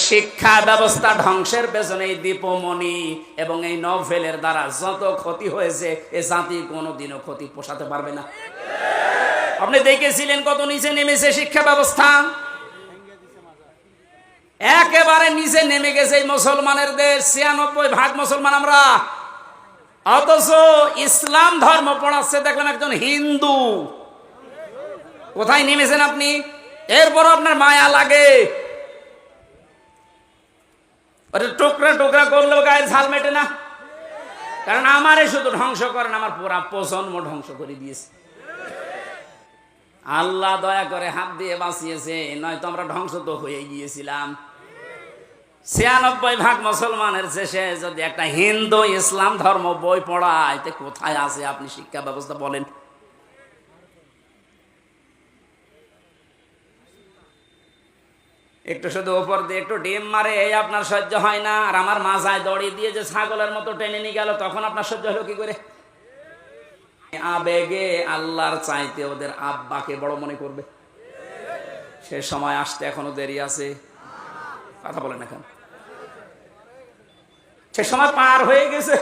শিক্ষা ব্যবস্থা ধ্বংসের পেছনে এই দীপমণি এবং এই নভেলের দ্বারা যত ক্ষতি হয়েছে এ জাতি কোনোদিনও ক্ষতি পোষাতে পারবে না। আপনি দেখেছিলেন কত নিচে নেমেছে শিক্ষা ব্যবস্থা, একেবারে নিচে নেমে গেছে এই মুসলমানের দেশ, ৯৬% মুসলমান আমরা। অথচ ইসলাম ধর্ম পড়াচ্ছে দেখলাম একজন হিন্দু। কোথায় নেমেছেন আপনি? এরপর আপনার মায়া লাগে, টুকরা টুকরা করলেও গায়ের ঝাল মেটে না। কারণ আমারে শুধু ধ্বংস করেন, আমার পুরা প্রজন্ম ধ্বংস করে দিয়েছে। আল্লাহ দয়া করে হাত দিয়ে বাঁচিয়েছে, নয়তো আমরা ধ্বংস তো হয়ে গিয়েছিলাম। ৯৬% মুসলমানের শেষে যদি একটা হিন্দু ইসলাম ধর্ম বই পড়ায়, তে কোথায় আছে আপনি শিক্ষা ব্যবস্থা বলেন? একটু শুধু ওপর দিয়ে একটু ডিম মারে, এই আপনার সহ্য হয় না। আর আমার মাজায় দড়ি দিয়ে যে ছাগলের মতো টেনে নিয়ে গেল, তখন আপনার সহ্য হলো কি করে? আবেগে আল্লাহর চাইতে ওদের আব্বাকে বড় মনে করবে। সে সময় আসতে এখনো দেরি আছে। কথা বলেন এখন, সে সময় পার হয়ে গেছে।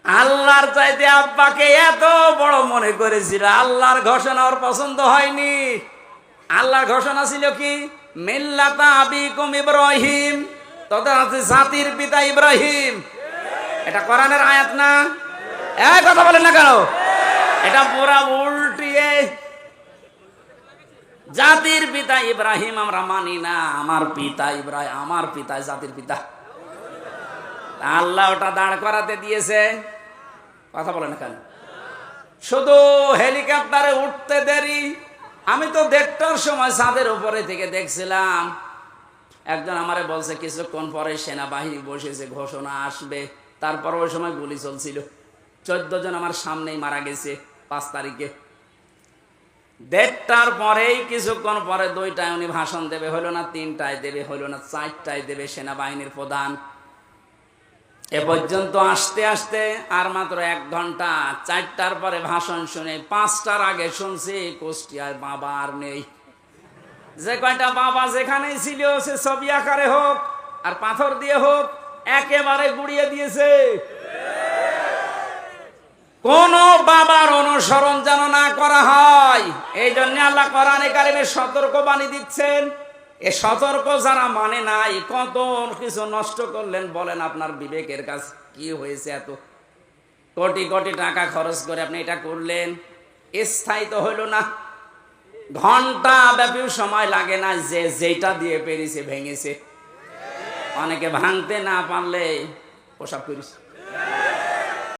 আল্লাহর চাইতে আব্বাকে এত বড় মনে করেছিল, আল্লাহর ঘোষণা ওর পছন্দ হয়নি। আল্লাহর ঘোষণা ছিল কি? মিল্লাতা আবিকুম ইব্রাহিম, তোদের আছে জাতির পিতা ইব্রাহিম। এটা কোরআনের আয়াত না? এই কথা বলেন না কেন? এটা পুরা উল্টিয়ে জাতির পিতা ইব্রাহিম আমরা মানি না, আমার পিতা ইব্রাহিম, আমার পিতা জাতির পিতা। আল্লাহ ওটা দাঁড় করাতে দিয়েছে। কথা বলেন না কেন? শুধু হেলিকপ্টারে উঠতে দেরি। আমি তো ১:৩০টার সময় ছাদের উপরে থেকে দেখছিলাম, একজন আমারে বলছে কিছুক্ষণ পরে সেনাবাহিনী বসেছে, ঘোষণা আসবে। তারপর ওই সময় গুলি চলছিল। ১৪ জন আমার সামনেই মারা গেছে ৫ তারিখে। ১:৩০টার পরেই কিছুক্ষণ পরে ২টায় উনি ভাষণ দেবে, হলো না ৩টায় দেবে, হলো না ৪টায় দেবে সেনাবাহিনীর প্রধান। এ পর্যন্ত আসতে আসতে আর মাত্র ১ ঘন্টা। ৪টার পরে ভাষণ শুনে ৫টার আগে শুনছি কুষ্টিয়ায় বাবা আর নেই। যে কয়টা বাবা যেখানেই ছিল, সে ছবি আকারে হোক আর পাথর দিয়ে হোক, একেবারে গুড়িয়ে দিয়েছে। কোন বাবার অনুসরণ যেন না করা হয়, এই জন্য আল্লাহ কোরআনে কারিমে সতর্ক বাণী দিচ্ছেন। এ সতর্ক যারা মানে নাই, কত কিছু নষ্ট করলেন বলেন। আপনার বিবেকের কাছে কি হয়েছে? এত কোটি কোটি টাকা খরচ করে আপনি এটা করলেন, স্থায়ী তো হইল না। ঘন্টা ব্যাপী সময় লাগে না, যে যেটা দিয়ে পেরেছে ভেঙেছে। অনেকে ভাঙতে না পারলে প্রসাব করিস।